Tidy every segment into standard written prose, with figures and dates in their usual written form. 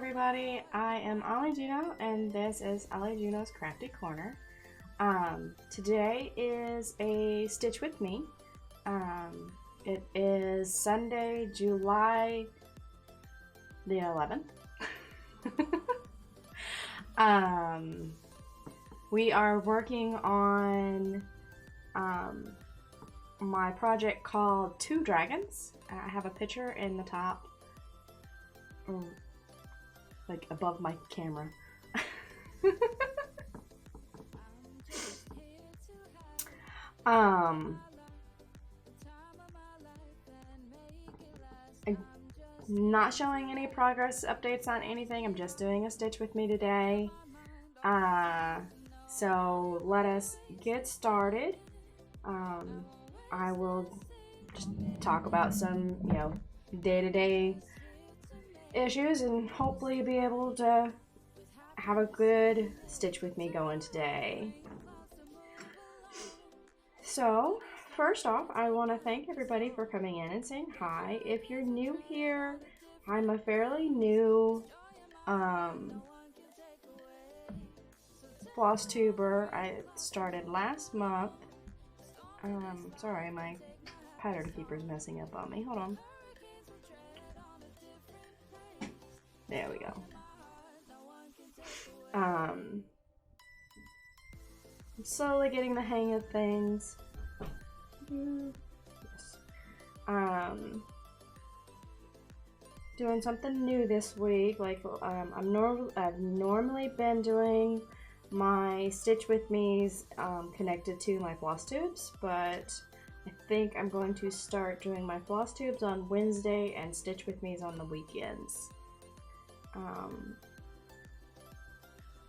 everybody, I am Ollie Juno and this is Ollie Juno's Crafty Corner. Today is a stitch with me. It is Sunday, July the 11th. We are working on my project called Two Dragons. I have a picture in the top, like above my camera. I'm not showing any progress updates on anything. I'm just doing a stitch with me today. So let us get started. I will just talk about some, day-to-day issues and hopefully be able to have a good stitch with me going today. So first off, I want to thank everybody for coming in and saying hi. If you're new here, I'm a fairly new FlossTuber. I started last month. Sorry, my pattern keeper's messing up on me. Hold on. There we go. I'm slowly getting the hang of things. Yes. Doing something new this week. Like I've normally been doing my Stitch With Me's connected to my FlossTubes, but I think I'm going to start doing my FlossTubes on Wednesday and Stitch With Me's on the weekends.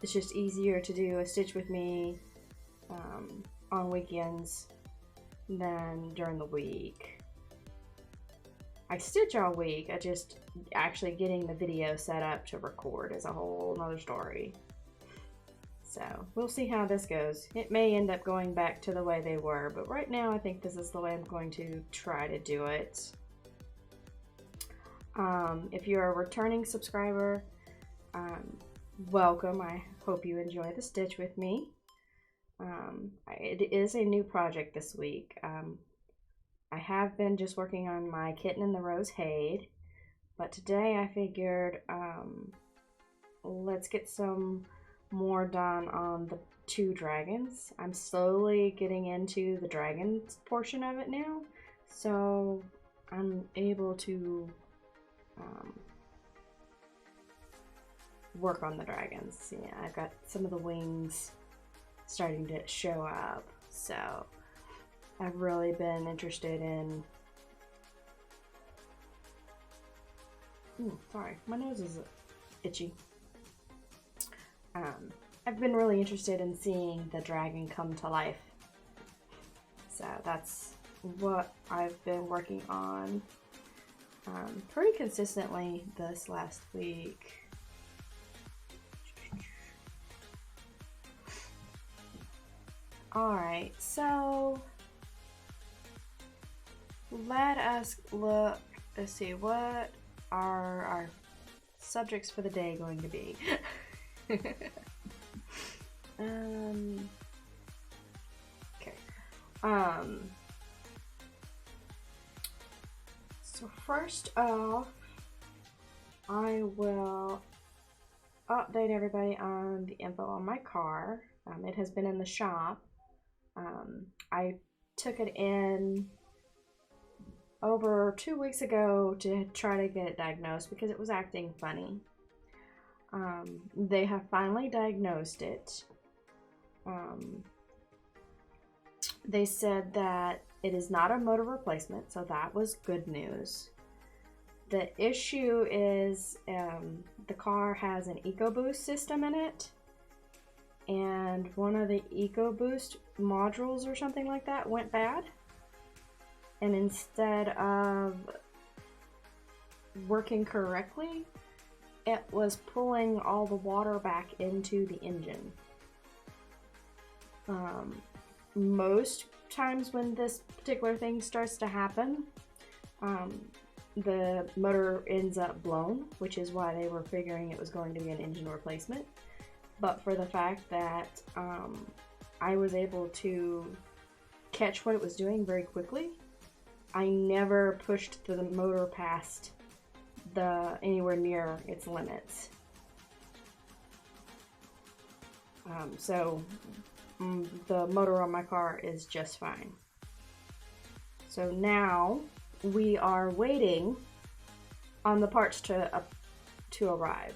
It's just easier to do a Stitch With Me on weekends than during the week. I stitch all week, I just actually getting the video set up to record is a whole nother story. So we'll see how this goes. It may end up going back to the way they were, but right now I think this is the way I'm going to try to do it. If you're a returning subscriber, welcome. I hope you enjoy the stitch with me. It is a new project this week. I have been just working on my Kitten in the Rose Hade, but today I figured let's get some more done on the Two Dragons. I'm slowly getting into the dragons portion of it now, so I'm able to work on the dragons. Yeah, I've got some of the wings starting to show up, so I've really been interested in... Ooh, sorry, my nose is itchy. I've been really interested in seeing the dragon come to life, so that's what I've been working on pretty consistently this last week. Alright, so let us look, let's see, what are our subjects for the day going to be? Okay. So first off, I will update everybody on the info on my car. It has been in the shop. I took it in over 2 weeks ago to try to get it diagnosed because it was acting funny. They have finally diagnosed it. They said that it is not a motor replacement, so that was good news. The issue is the car has an EcoBoost system in it, and one of the EcoBoost modules or something like that went bad, and instead of working correctly, it was pulling all the water back into the engine. Most times when this particular thing starts to happen, the motor ends up blown, which is why they were figuring it was going to be an engine replacement. But for the fact that I was able to catch what it was doing very quickly, I never pushed the motor past anywhere near its limits. So the motor on my car is just fine. So now we are waiting on the parts to arrive,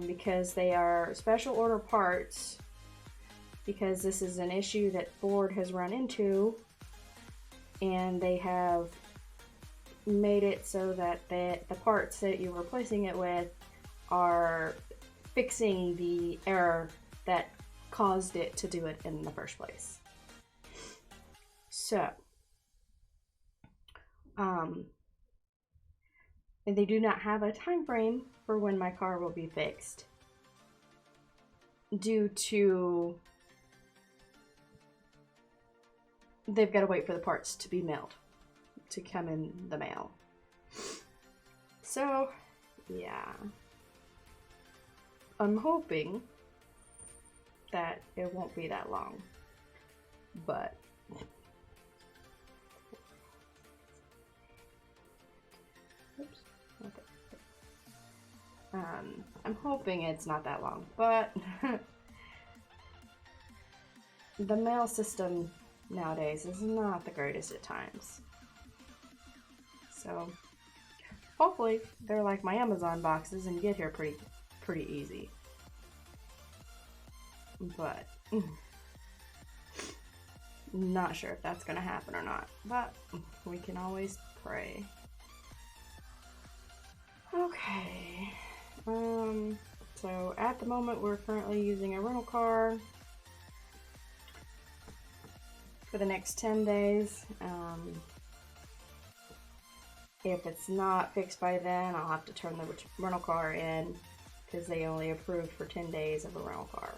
because they are special order parts, because this is an issue that Ford has run into, and they have made it so that the parts that you're replacing it with are fixing the error that caused it to do it in the first place. So, and they do not have a time frame for when my car will be fixed, due to they've got to wait for the parts to be mailed, to come in the mail. So, yeah. I'm hoping that it won't be that long, but oops, okay. I'm hoping it's not that long, but the mail system nowadays is not the greatest at times. So hopefully they're like my Amazon boxes and get here pretty easy. But not sure if that's gonna happen or not, but we can always pray. Okay, so at the moment we're currently using a rental car for the next 10 days. If it's not fixed by then, I'll have to turn the rental car in, because they only approved for 10 days of a rental car.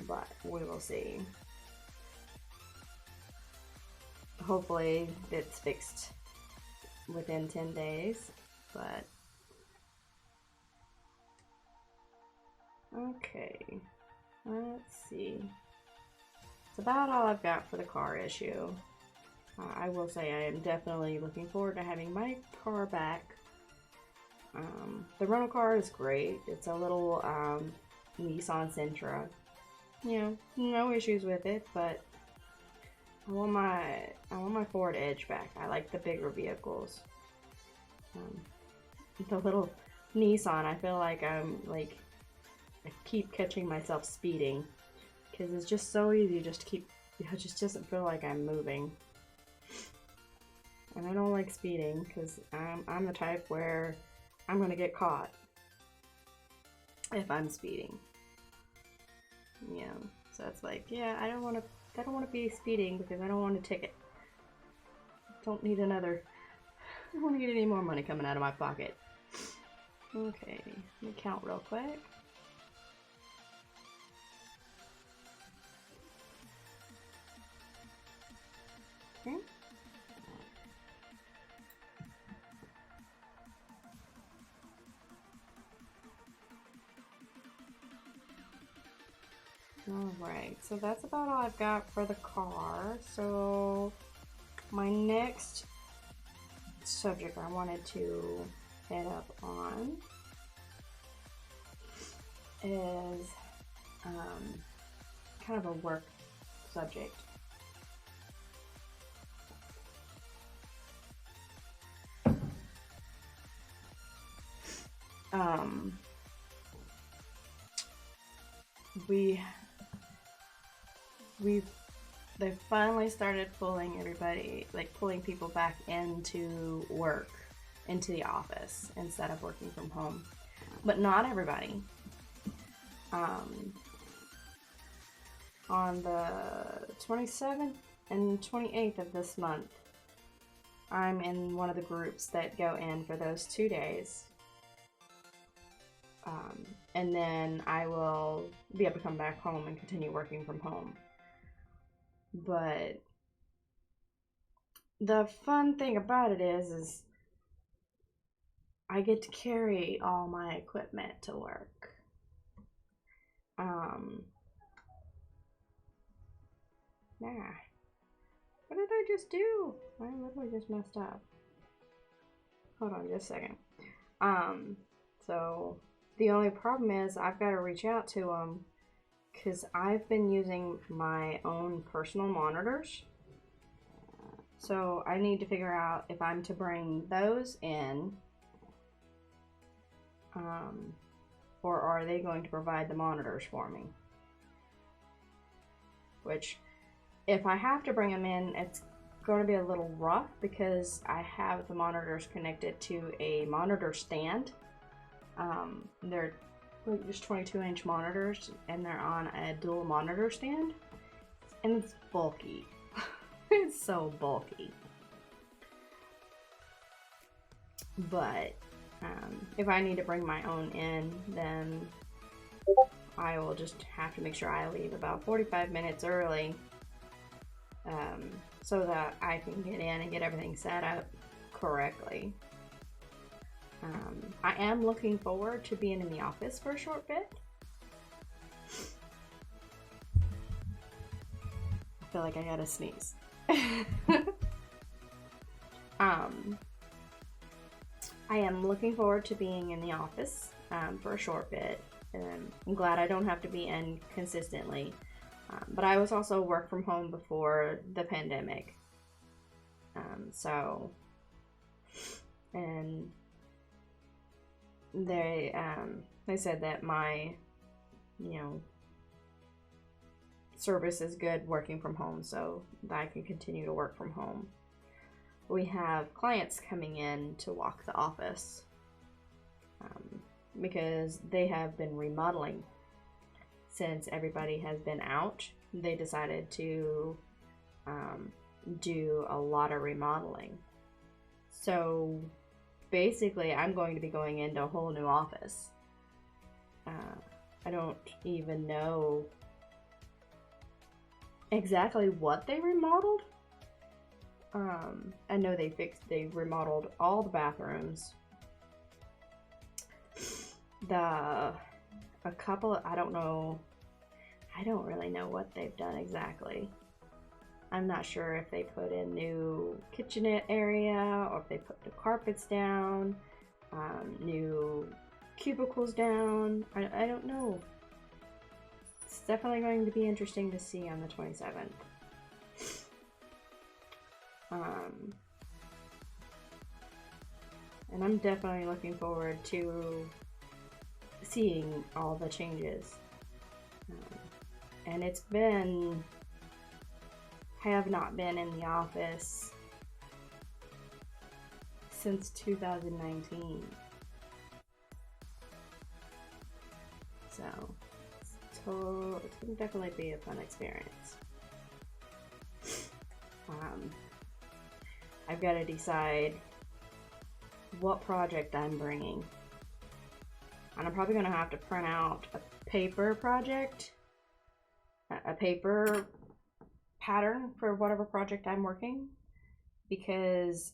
But we will see. Hopefully it's fixed within 10 days, but okay, let's see. It's about all I've got for the car issue. I will say I am definitely looking forward to having my car back. The rental car is great. It's a little Nissan Sentra. You know, no issues with it, but I want my Ford Edge back. I like the bigger vehicles. The little Nissan, I feel like I keep catching myself speeding, because it's just so easy just to keep. It just doesn't feel like I'm moving. And I don't like speeding, because I'm the type where I'm gonna get caught if I'm speeding. Yeah, so it's like, yeah, I don't want to be speeding, because I don't want a ticket. Don't need another. I don't want to get any more money coming out of my pocket. Okay, let me count real quick. Okay. Alright, so that's about all I've got for the car. So my next subject I wanted to head up on is kind of a work subject. They finally started pulling everybody, like pulling people back into work, into the office, instead of working from home. But not everybody. On the 27th and 28th of this month, I'm in one of the groups that go in for those 2 days. And then I will be able to come back home and continue working from home. But the fun thing about it is I get to carry all my equipment to work. Nah. What did I just do? I literally just messed up. Hold on just a second. So the only problem is I've got to reach out to them because I've been using my own personal monitors. So I need to figure out if I'm to bring those in, or are they going to provide the monitors for me? Which, if I have to bring them in, it's going to be a little rough because I have the monitors connected to a monitor stand. They're like just 22-inch monitors, and they're on a dual monitor stand, and it's bulky. It's so bulky. But if I need to bring my own in, then I will just have to make sure I leave about 45 minutes early, so that I can get in and get everything set up correctly. I am looking forward to being in the office for a short bit. I feel like I gotta sneeze. I am looking forward to being in the office for a short bit. I'm glad I don't have to be in consistently. But I was also work from home before the pandemic. And they said that my, service is good working from home, so that I can continue to work from home. We have clients coming in to walk the office because they have been remodeling. Since everybody has been out, they decided to do a lot of remodeling. So basically, I'm going to be going into a whole new office. I don't even know exactly what they remodeled. I know they remodeled all the bathrooms. A couple, I don't really know what they've done exactly. I'm not sure if they put in new kitchenette area or if they put the carpets down, new cubicles down. I don't know. It's definitely going to be interesting to see on the 27th. And I'm definitely looking forward to seeing all the changes. And I have not been in the office since 2019. So it's going to definitely be a fun experience. I've got to decide what project I'm bringing. And I'm probably going to have to print out a paper project, a paper pattern for whatever project I'm working, because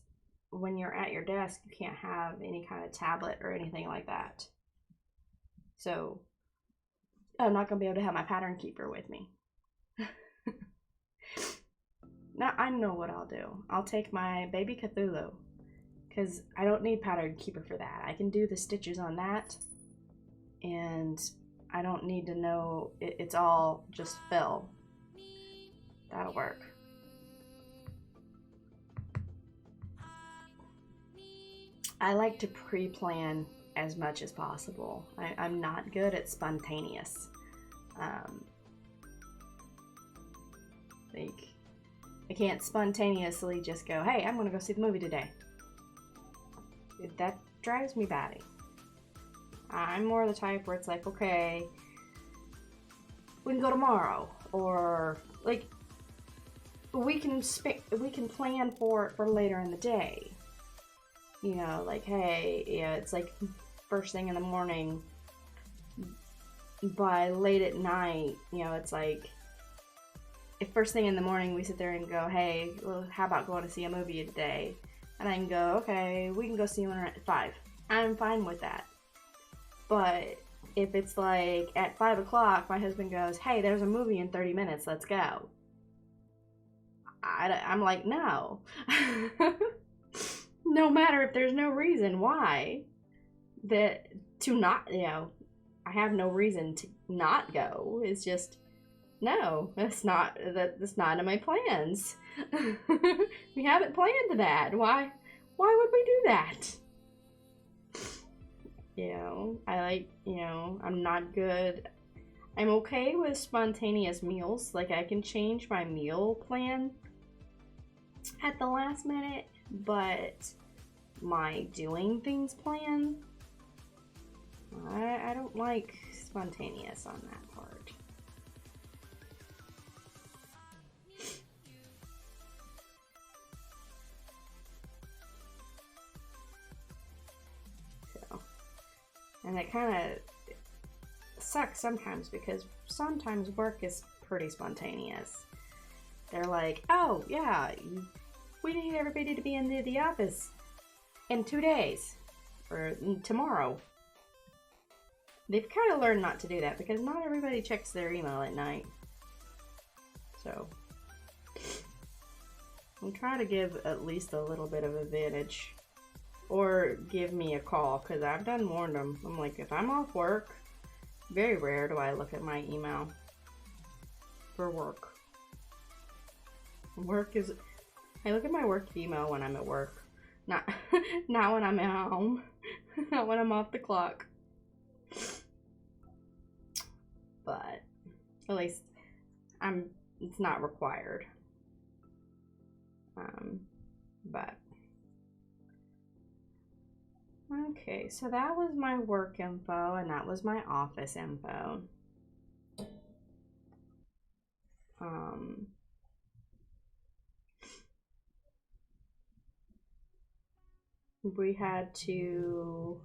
when you're at your desk, you can't have any kind of tablet or anything like that. So I'm not going to be able to have my pattern keeper with me. Now I know what I'll do. I'll take my baby Cthulhu, because I don't need pattern keeper for that. I can do the stitches on that, and I don't need to know it's all just fill. That'll work. I like to pre-plan as much as possible. I'm not good at spontaneous. I can't spontaneously just go, hey, I'm gonna go see the movie today. That drives me batty. I'm more the type where it's like, okay, we can go tomorrow, or like we can plan for it for later in the day. Like, hey, it's like first thing in the morning. By late at night, it's like if first thing in the morning we sit there and go, hey, well, how about going to see a movie today? And I can go, okay, we can go see one at 5. I'm fine with that. But if it's like at 5 o'clock, my husband goes, hey, there's a movie in 30 minutes, let's go. I'm like, no. No matter if there's no reason why. That to not, I have no reason to not go. It's just, no, that's not in my plans. We haven't planned that. Why would we do that? I'm not good. I'm okay with spontaneous meals. Like, I can change my meal plan at the last minute, but my doing things plan, I don't like spontaneous on that part. So, and it kind of sucks sometimes because sometimes work is pretty spontaneous. They're like, oh yeah, we need everybody to be in the office in 2 days or tomorrow. They've kind of learned not to do that because not everybody checks their email at night. So I'm trying to give at least a little bit of advantage, or give me a call, because I've done warned them. I'm like, if I'm off work, very rare do I look at my email for work. I look at my work email when I'm at work, not when I'm at home, not when I'm off the clock. But at least it's not required. But okay, so that was my work info and that was my office info. We had to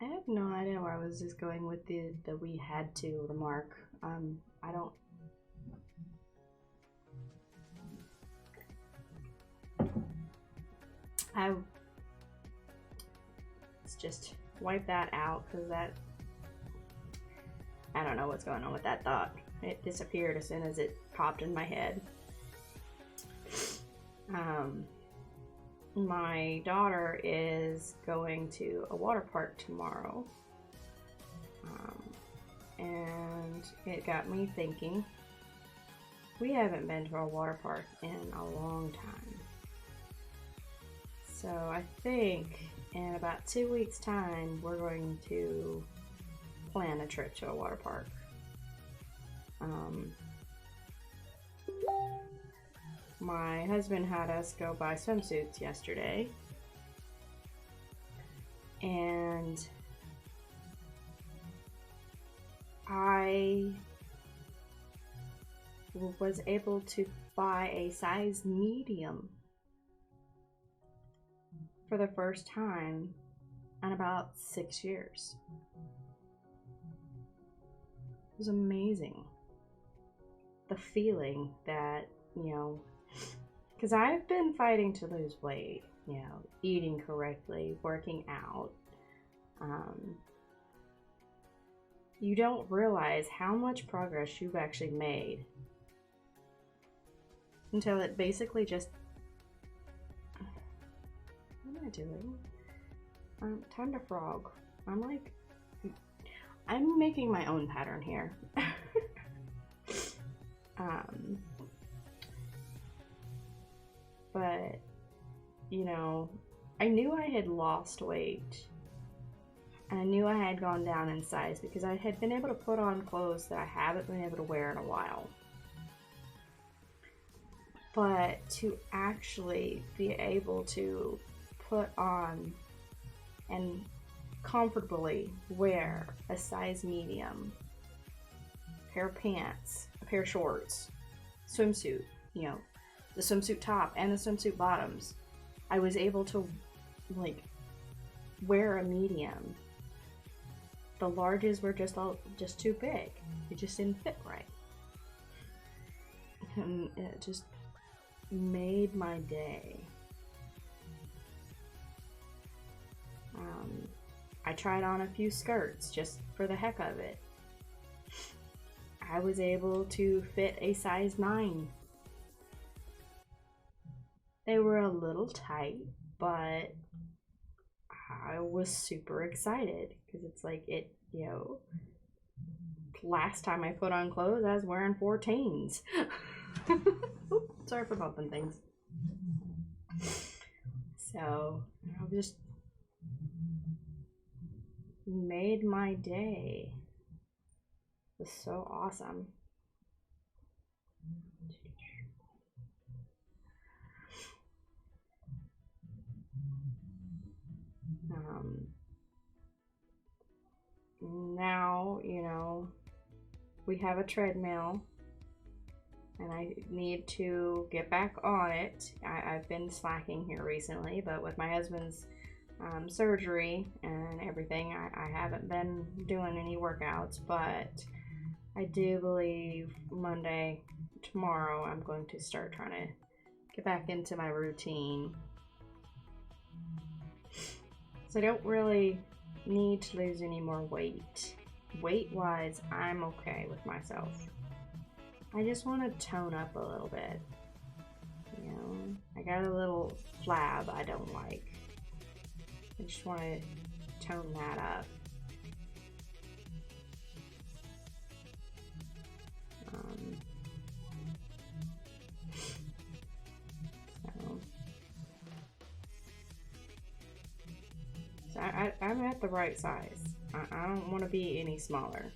I have no idea where I was just going with the we had to remark. I don't. Let's just wipe that out because I don't know what's going on with that thought. It disappeared as soon as it popped in my head. My daughter is going to a water park tomorrow, and it got me thinking. We haven't been to a water park in a long time, so I think in about 2 weeks' time we're going to plan a trip to a water park. My husband had us go buy swimsuits yesterday, and I was able to buy a size medium for the first time in about 6 years. It was amazing. The feeling that, because I've been fighting to lose weight, eating correctly, working out. You don't realize how much progress you've actually made until it basically just... What am I doing? Time to frog. I'm making my own pattern here. But, I knew I had lost weight. And I knew I had gone down in size because I had been able to put on clothes that I haven't been able to wear in a while. But to actually be able to put on and comfortably wear a size medium, a pair of pants, a pair of shorts, swimsuit, the swimsuit top and the swimsuit bottoms, I was able to wear a medium the larges were just too big. It just didn't fit right. And it just made my day. I tried on a few skirts just for the heck of it. I was able to fit a size 9. They were a little tight, but I was super excited because it's like last time I put on clothes, I was wearing 14s. Oops, sorry for bumping things. So I just made my day. It was so awesome. Now, we have a treadmill and I need to get back on it. I've been slacking here recently, but with my husband's surgery and everything, I haven't been doing any workouts, but I do believe Monday, tomorrow, I'm going to start trying to get back into my routine. So I don't really need to lose any more weight. Weight-wise, I'm okay with myself. I just want to tone up a little bit. I got a little flab I don't like. I just want to tone that up. So I'm at the right size. I don't want to be any smaller.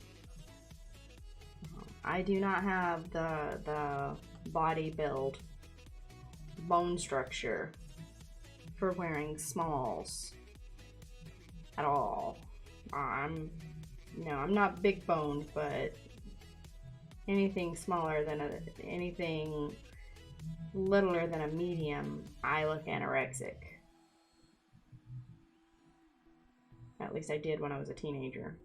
I do not have the body build, bone structure for wearing smalls at all. I'm not big boned, but anything smaller than anything littler than a medium, I look anorexic. At least I did when I was a teenager.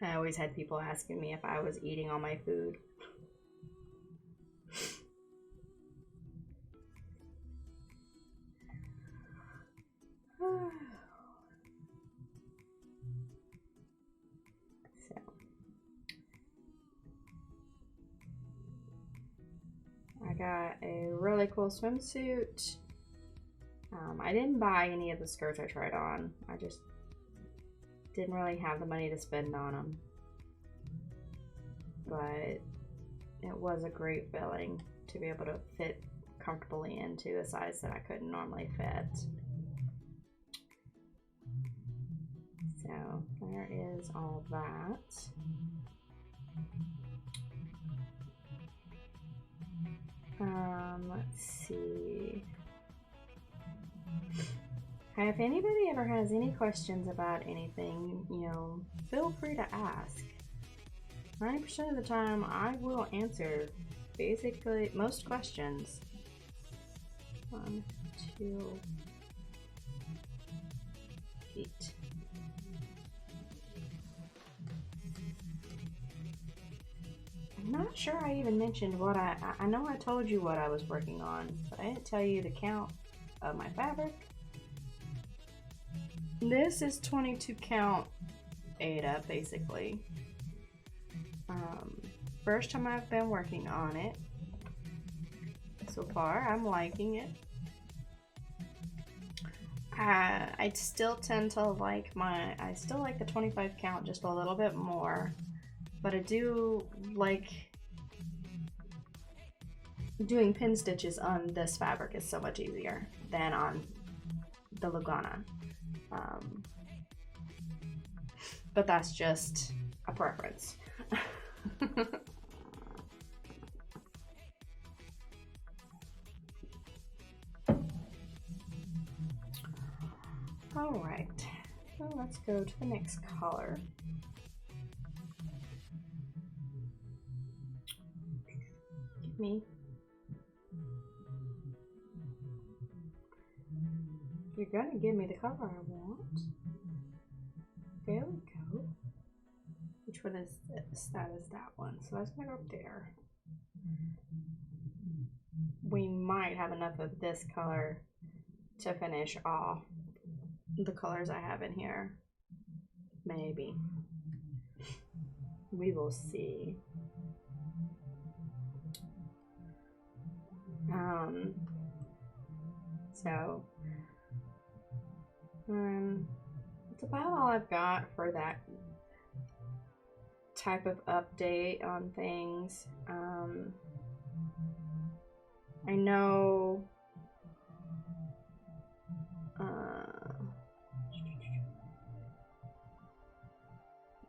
I always had people asking me if I was eating all my food. So, I got a really cool swimsuit. I didn't buy any of the skirts I tried on. I just didn't really have the money to spend on them. But it was a great feeling to be able to fit comfortably into a size that I couldn't normally fit. So there is all that. Let's see. If anybody ever has any questions about anything, feel free to ask. 90% of the time, I will answer basically most questions. 1, 2, 8. I'm not sure I even mentioned what I know I told you what I was working on, but I didn't tell you the count of my fabric. This is 22 count Ada, basically. First time I've been working on it. So far, I'm liking it. I still tend to like I still like the 25 count just a little bit more, but I do like doing pin stitches on this fabric is so much easier than on the Lugana. But that's just a preference. All right, so let's go to the next color. Give me. You're gonna give me the color I want. one is this? That is that one. So that's gonna go up there. We might have enough of this color to finish off the colors I have in here. Maybe. We will see. So it's about all I've got for that type of update on things. I know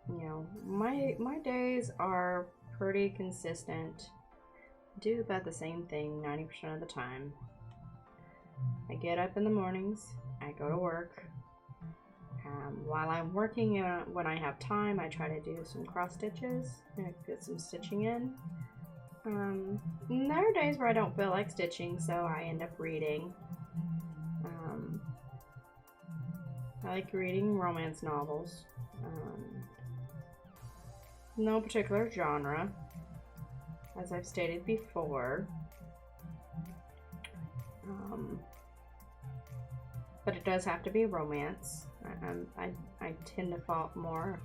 you know, my days are pretty consistent. Do about the same thing 90% of the time. I get up in the mornings, I go to work. While I'm working, when I have time, I try to do some cross stitches and get some stitching in. There are days where I don't feel like stitching, so I end up reading. I like reading romance novels. No particular genre, as I've stated before. But it does have to be romance. I tend to fall more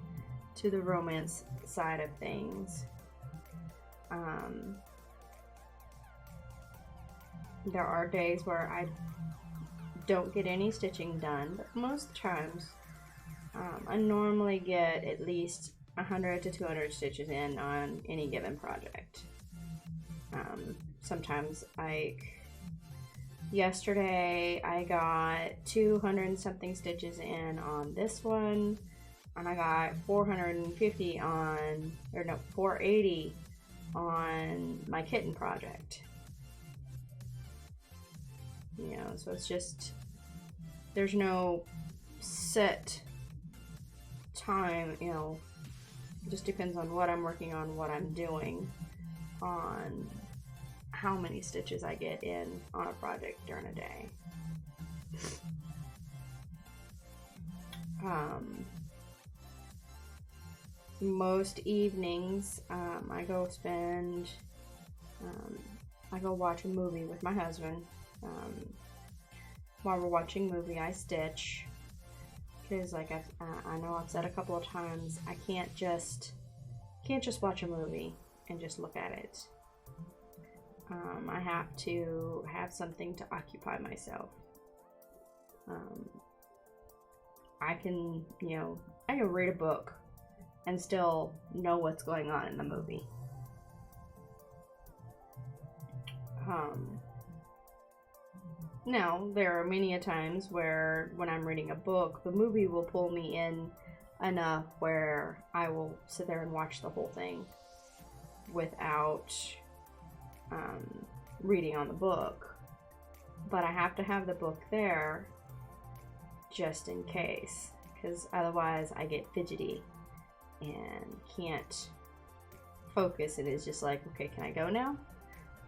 to the romance side of things. There are days where I don't get any stitching done, but most times I normally get at least 100 to 200 stitches in on any given project. Sometimes, like yesterday, I got 200 and something stitches in on this one, and I got 450 on, or no, 480 on my kitten project. You know, so it's just, there's no set time, you know, it just depends on what I'm working on, what I'm doing, on how many stitches I get in on a project during a day. Most evenings, I go watch a movie with my husband. While we're watching a movie, I stitch. Because, like I know I've said a couple of times, I can't just watch a movie and just look at it. I have to have something to occupy myself. I can read a book and still know what's going on in the movie. Now, there are many a times where when I'm reading a book, the movie will pull me in enough where I will sit there and watch the whole thing without reading on the book. But I have to have the book there just in case, because otherwise I get fidgety and can't focus. It is just like, okay, can I go now?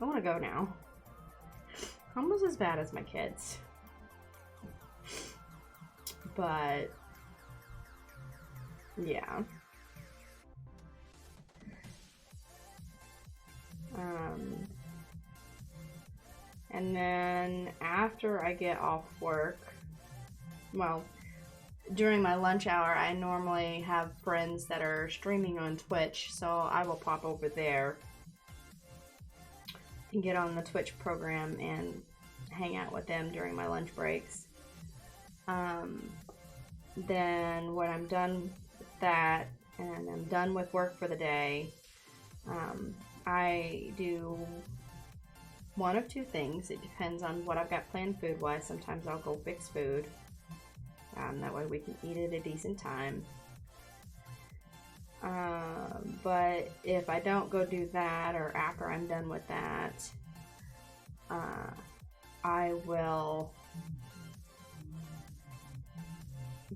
I want to go now. Almost as bad as my kids. But yeah. And then after I get off work, well, during my lunch hour, I normally have friends that are streaming on Twitch, so I will pop over there and get on the Twitch program and hang out with them during my lunch breaks. Then when I'm done with that and I'm done with work for the day, I do one of two things. It depends on what I've got planned food-wise. Sometimes I'll go fix food. That way we can eat at a decent time. But if I don't go do that, or after I'm done with that, I will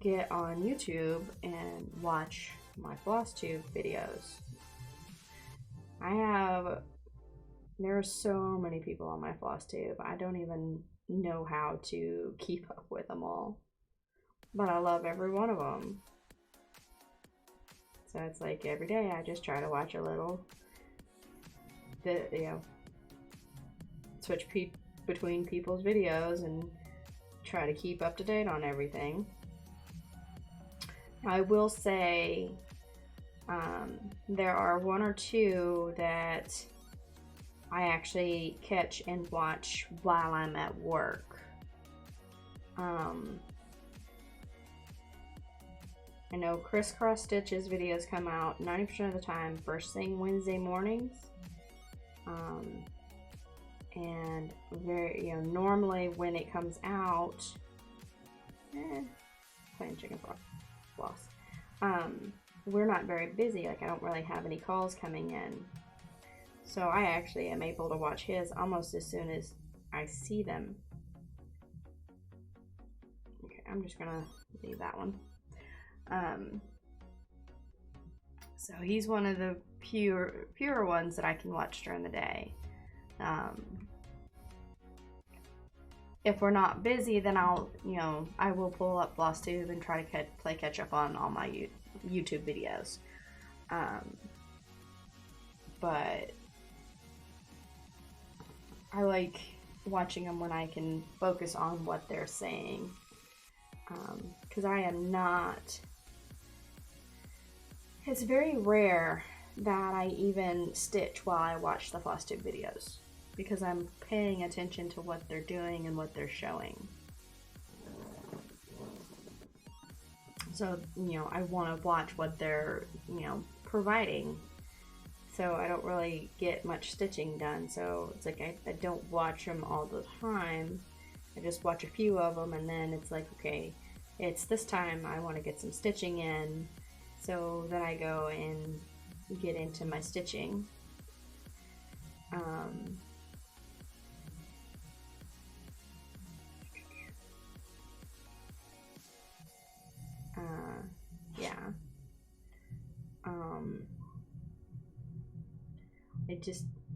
get on YouTube and watch my FlossTube videos. There are so many people on my FlossTube. I don't even know how to keep up with them all. But I love every one of them. So it's like every day I just try to watch a little bit, you know, switch between people's videos and try to keep up to date on everything. I will say there are one or two that I actually catch and watch while I'm at work. I know XrossStitch's videos come out 90% of the time first thing Wednesday mornings. And very, you know, normally when it comes out, playing chicken floss. We're not very busy. Like, I don't really have any calls coming in. So I actually am able to watch his almost as soon as I see them. Okay, I'm just gonna leave that one. So he's one of the pure ones that I can watch during the day. If we're not busy, then I'll, you know, I will pull up FlossTube and try to play catch up on all my YouTube videos. But I like watching them when I can focus on what they're saying. Because I am not, it's very rare that I even stitch while I watch the FlossTube videos, because I'm paying attention to what they're doing and what they're showing. So, you know, I want to watch what they're, you know, providing. So I don't really get much stitching done. So it's like I don't watch them all the time. I just watch a few of them, and then it's like, okay, it's this time I want to get some stitching in. So then I go and get into my stitching. Yeah.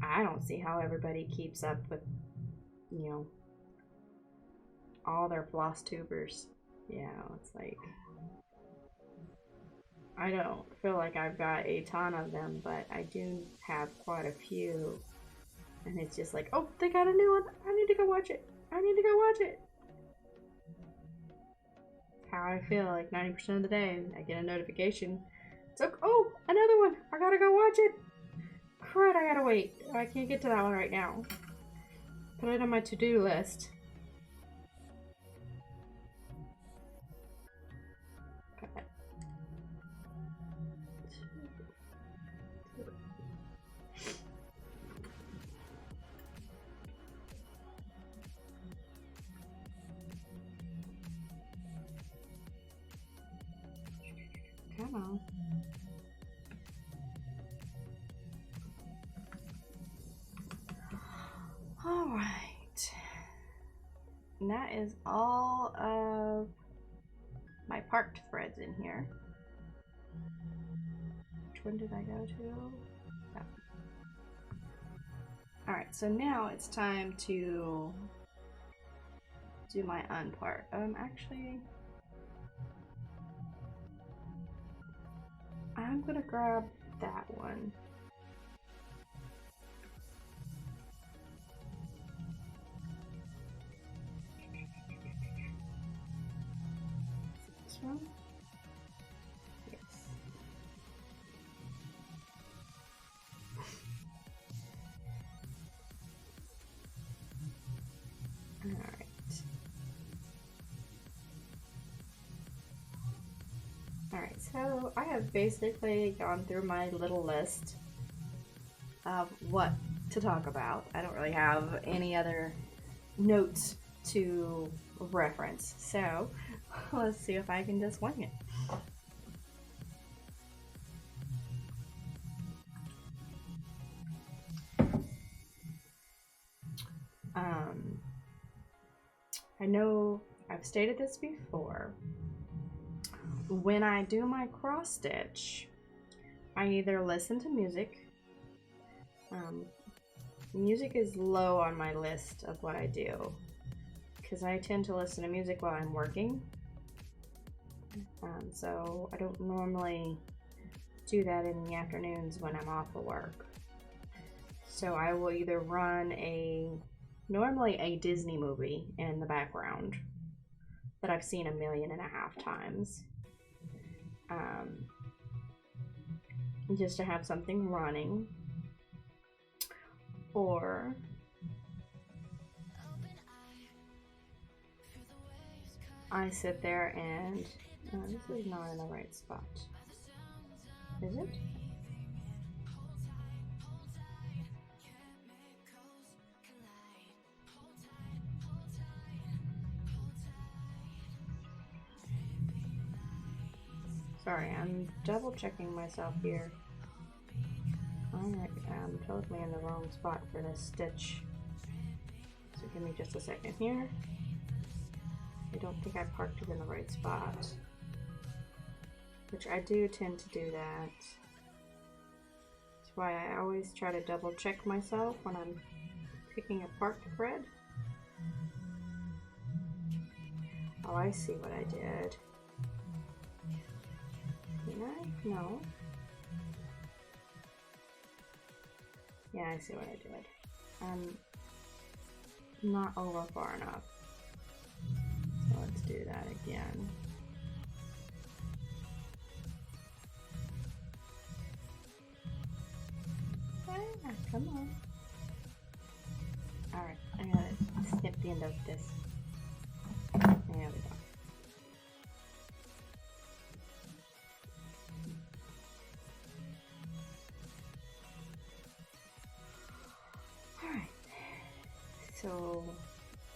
I don't see how everybody keeps up with, you know, all their floss tubers. Yeah, it's like, I don't feel like I've got a ton of them, but I do have quite a few. And it's just like, oh, they got a new one. I need to go watch it. I need to go watch it. How I feel like 90% of the day. I get a notification. It's like, oh, another one. I gotta go watch it. Crud, I gotta wait. I can't get to that one right now. Put it on my to-do list. Okay. Come on. All right. And that is all of my parked threads in here. Which one did I go to? That. All right, so now it's time to do my unpart. Actually, I'm gonna grab that one. This one? Yes. All right. Alright, so I have basically gone through my little list of what to talk about. I don't really have any other notes to reference, so let's see if I can just wing it. I know I've stated this before. When I do my cross stitch, I either listen to music. Music is low on my list of what I do, because I tend to listen to music while I'm working. So I don't normally do that in the afternoons when I'm off of work. So I will either run normally a Disney movie in the background that I've seen 1.5 million times. Just to have something running. Or I sit there and this is not in the right spot. Is it? Sorry, I'm double checking myself here. I'm totally in the wrong spot for this stitch. So give me just a second here. I don't think I parked it in the right spot. Which I do tend to do that. That's why I always try to double check myself when I'm picking apart the thread. Oh, I see what I did. Did I? No. Yeah, I see what I did. I'm not over far enough. So let's do that again. Ah, come on. Alright, I gotta snip the end of this. There we go. Alright. So,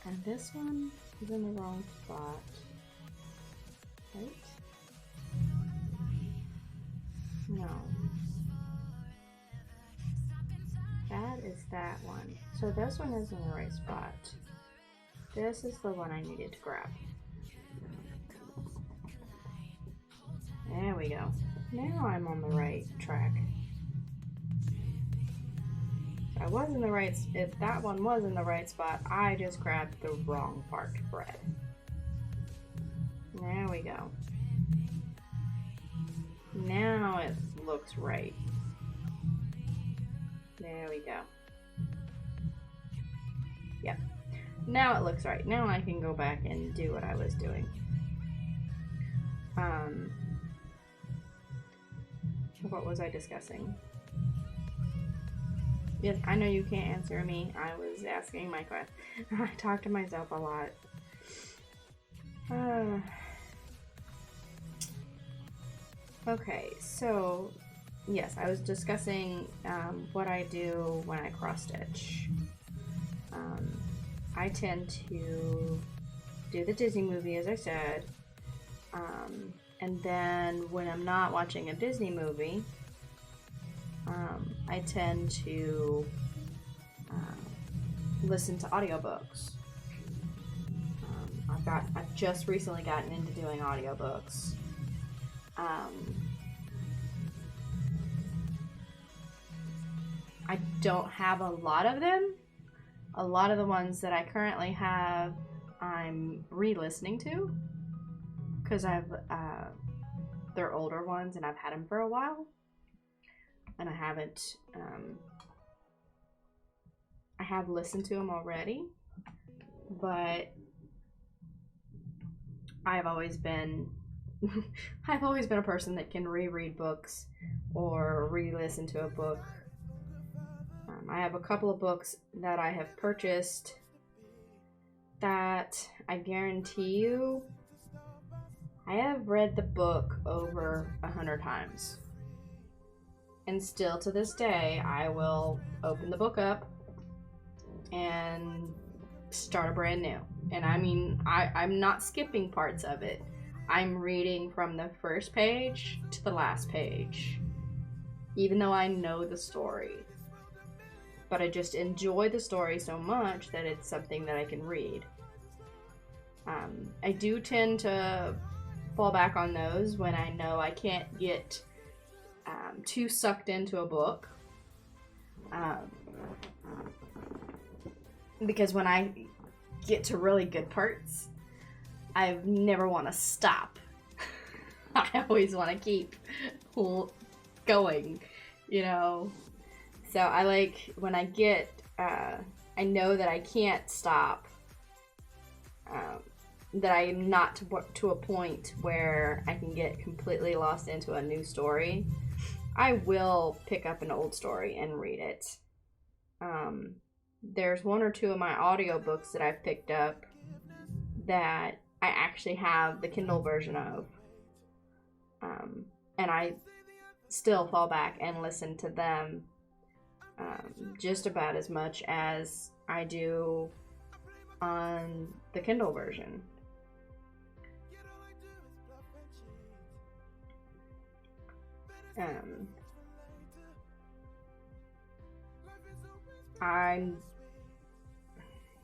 and this one is in the wrong spot. Right? No. That is that one. So this one is in the right spot. This is the one I needed to grab. There we go. Now I'm on the right track. I was in the right, if that one was in the right spot, I just grabbed the wrong part thread. There we go. Now it looks right. There we go. Yep. Now it looks right. Now I can go back and do what I was doing. What was I discussing? Yes, I know you can't answer me. I was asking my question. I talk to myself a lot. Okay, so yes, I was discussing what I do when I cross stitch. I tend to do the Disney movie, as I said, and then when I'm not watching a Disney movie, I tend to listen to audiobooks. I've just recently gotten into doing audiobooks. I don't have a lot of them. A lot of the ones that I currently have, I'm re-listening to because they're older ones and I've had them for a while, and I haven't. I have listened to them already, but I've always been a person that can reread books or re-listen to a book. I have a couple of books that I have purchased that I guarantee you I have read the book over 100 times. And still to this day, I will open the book up and start a brand new. And I mean, I'm not skipping parts of it. I'm reading from the first page to the last page, even though I know the story. But I just enjoy the story so much that it's something that I can read. I do tend to fall back on those when I know I can't get too sucked into a book. Because when I get to really good parts, I never want to stop. I always want to keep going, you know. So I like when I get, I know that I can't stop, that I'm not to a point where I can get completely lost into a new story. I will pick up an old story and read it. There's one or two of my audiobooks that I've picked up that I actually have the Kindle version of. And I still fall back and listen to them just about as much as I do on the Kindle version.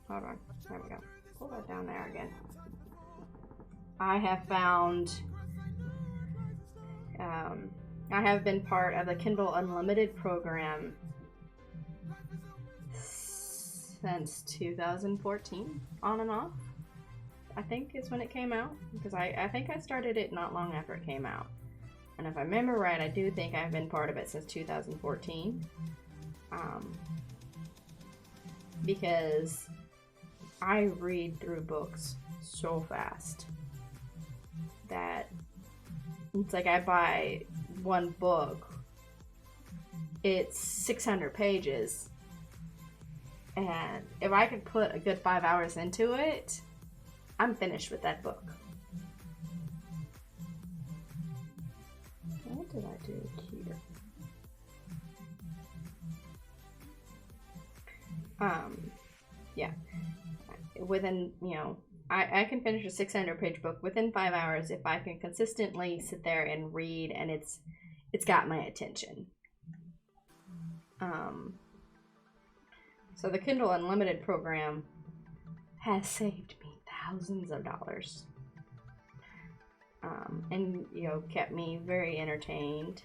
Hold on, there we go. Pull that down there again. I have found, I have been part of the Kindle Unlimited program since 2014, on and off, I think is when it came out, because I think I started it not long after it came out. And if I remember right, I do think I've been part of it since 2014. Because I read through books so fast that it's like I buy one book, it's 600 pages, and if I could put a good 5 hours into it, I'm finished with that book. What did I do here? Yeah. Within, you know, I can finish a 600-page book within 5 hours if I can consistently sit there and read, and it's got my attention. So the Kindle Unlimited program has saved me thousands of dollars. And, you know, kept me very entertained.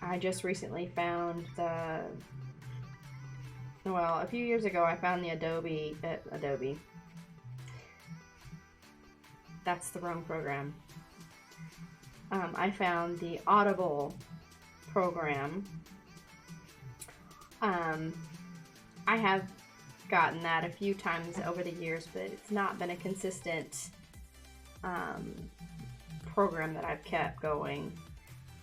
I just recently found a few years ago I found the Adobe, that's the wrong program. I found the Audible program. I have gotten that a few times over the years, but it's not been a consistent program that I've kept going.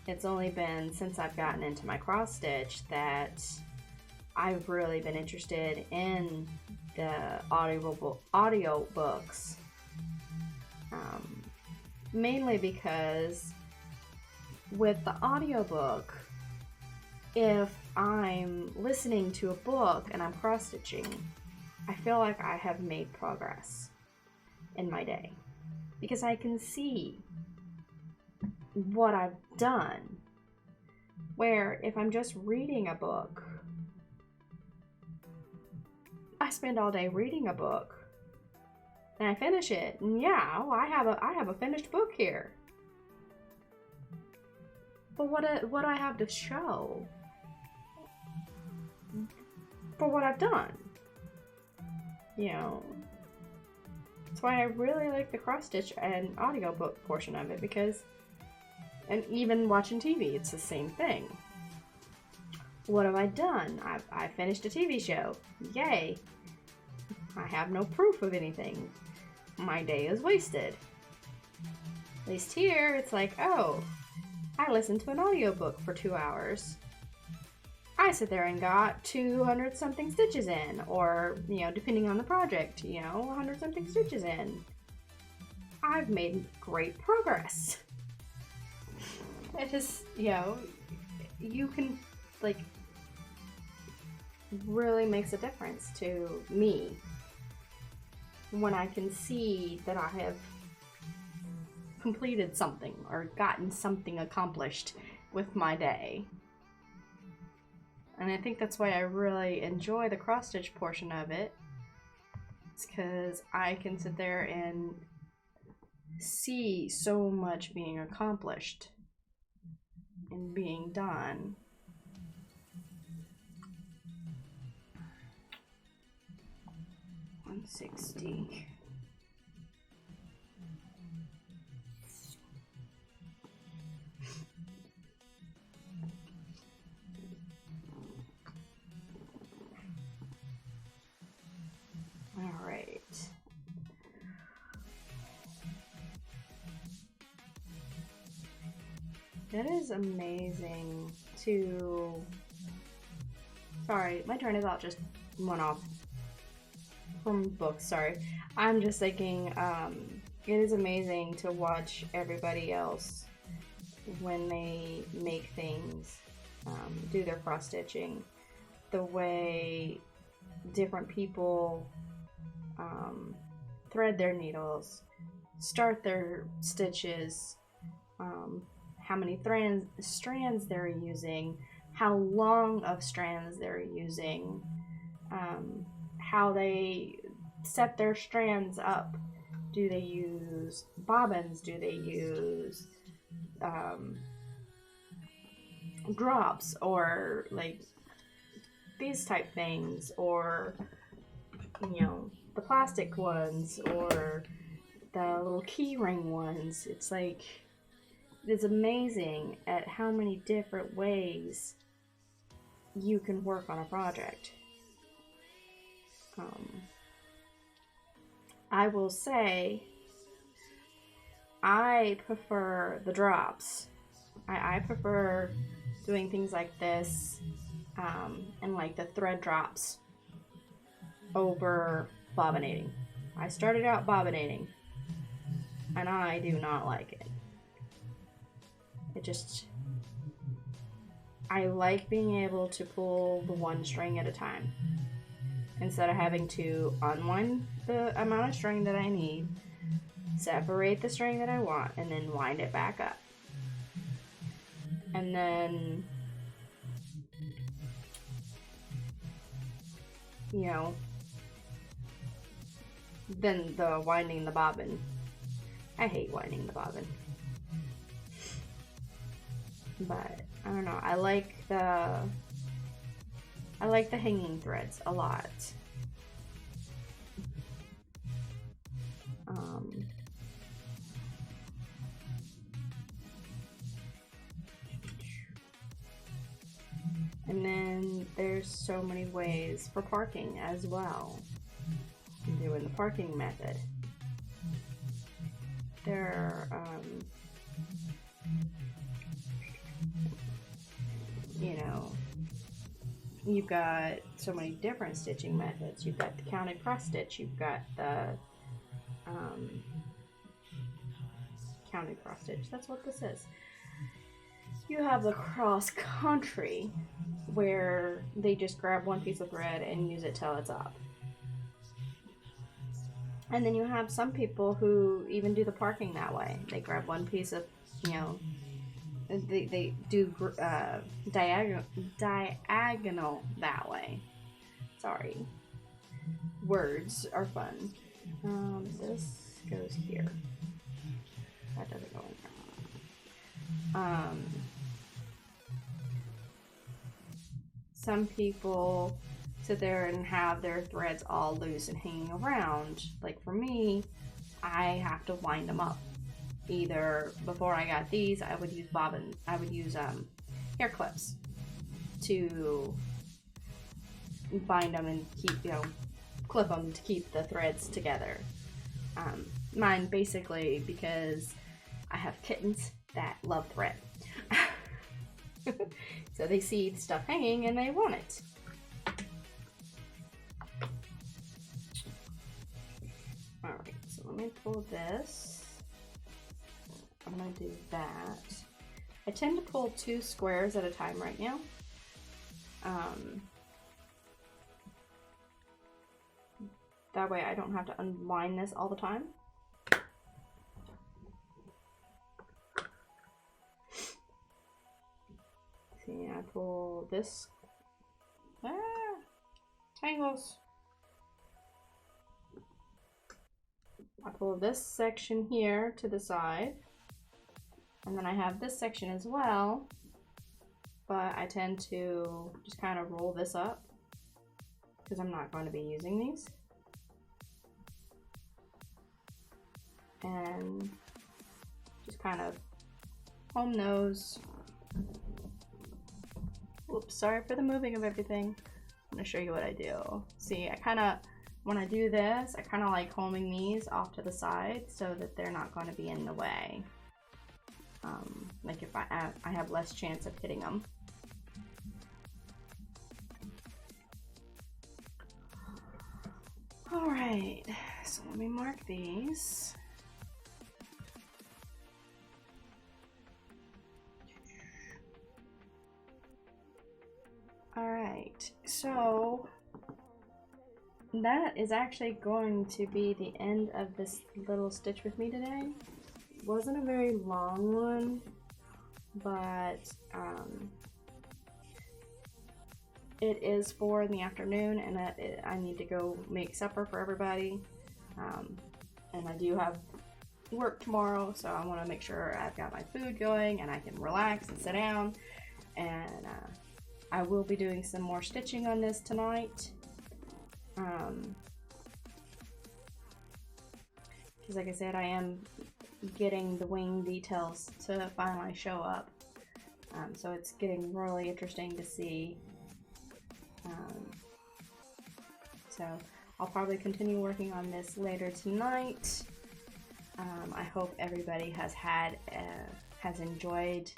It's only been since I've gotten into my XrossStitch that I've really been interested in the audio books. Mainly because with the audiobook, if I'm listening to a book and I'm cross-stitching, I feel like I have made progress in my day because I can see what I've done. Where if I'm just reading a book, I spend all day reading a book and I finish it, and yeah, I have a finished book here. But what I have to show for what I've done, you know. That's why I really like the cross-stitch and audiobook portion of it, because, and even watching TV, it's the same thing. What have I done? I finished a TV show. Yay. I have no proof of anything. My day is wasted. At least here, it's like, oh, I listened to an audiobook for 2 hours. I sit there and got 200 something stitches in, or, you know, depending on the project, you know, 100 something stitches in. I've made great progress. It just, you know, you can, like, really makes a difference to me when I can see that I have completed something or gotten something accomplished with my day. And I think that's why I really enjoy the cross-stitch portion of it. It's because I can sit there and see so much being accomplished and being done. $160. It is amazing to... Sorry, my train of thought just went off from books, sorry. I'm just thinking, it is amazing to watch everybody else when they make things, do their cross-stitching, the way different people thread their needles, start their stitches, how many strands they're using, how long of strands they're using, how they set their strands up. Do they use bobbins? Do they use drops, or like these type things, or you know, the plastic ones, or the little key ring ones? It's like, it's amazing at how many different ways you can work on a project. I will say I prefer the drops. I prefer doing things like this, and like the thread drops over bobbinating. I started out bobbinating and I do not like it. It just, I like being able to pull the one string at a time instead of having to unwind the amount of string that I need, separate the string that I want, and then wind it back up. And then, you know, then the winding the bobbin. I hate winding the bobbin. But I don't know, I like the hanging threads a lot. And then there's so many ways for parking as well. Doing the parking method. There are, you know, you've got so many different stitching methods. You've got the counted cross stitch. You've got the counted cross stitch. That's what this is. You have the cross country, where they just grab one piece of thread and use it till it's up. And then you have some people who even do the parking that way. They grab one piece of, you know, they do diagonal that way. Sorry. Words are fun. This goes here. That doesn't go in there. Some people sit there and have their threads all loose and hanging around. Like for me, I have to wind them up. Either before I got these, I would use hair clips to bind them and keep, you know, clip them to keep the threads together. Mine basically, because I have kittens that love thread. So they see the stuff hanging and they want it. Alright, so let me pull this. I'm going to do that. I tend to pull 2 squares at a time right now. That way I don't have to unwind this all the time. See, I pull this. Tangles. I pull this section here to the side, and then I have this section as well, but I tend to just kind of roll this up because I'm not going to be using these. And just kind of home those. Oops, sorry for the moving of everything. I'm gonna show you what I do. See, I kind of, when I do this, I kind of like homing these off to the side so that they're not going to be in the way. Like if I have less chance of hitting them. All right, so let me mark these. All right, so that is actually going to be the end of this little stitch with me today. Wasn't a very long one, but it is 4 in the afternoon, and I need to go make supper for everybody. And I do have work tomorrow, so I want to make sure I've got my food going and I can relax and sit down. And I will be doing some more stitching on this tonight. Because like I said, I am getting the wing details to finally show up. So it's getting really interesting to see. So I'll probably continue working on this later tonight. I hope everybody has enjoyed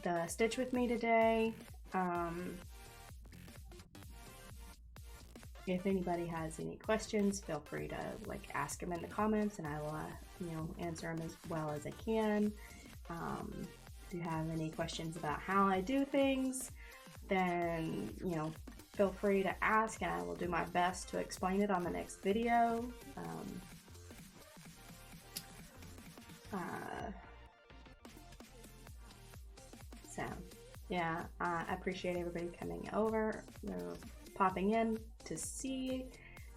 the stitch with me today. If anybody has any questions, feel free to ask them in the comments, and I will answer them as well as I can. If you have any questions about how I do things, then feel free to ask, and I will do my best to explain it on the next video. So yeah, I appreciate everybody coming over, popping in to see,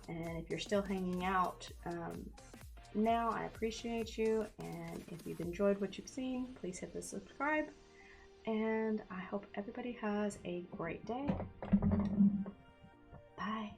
and if you're still hanging out now, I appreciate you, and if you've enjoyed what you've seen, please hit the subscribe, and I hope everybody has a great day. Bye.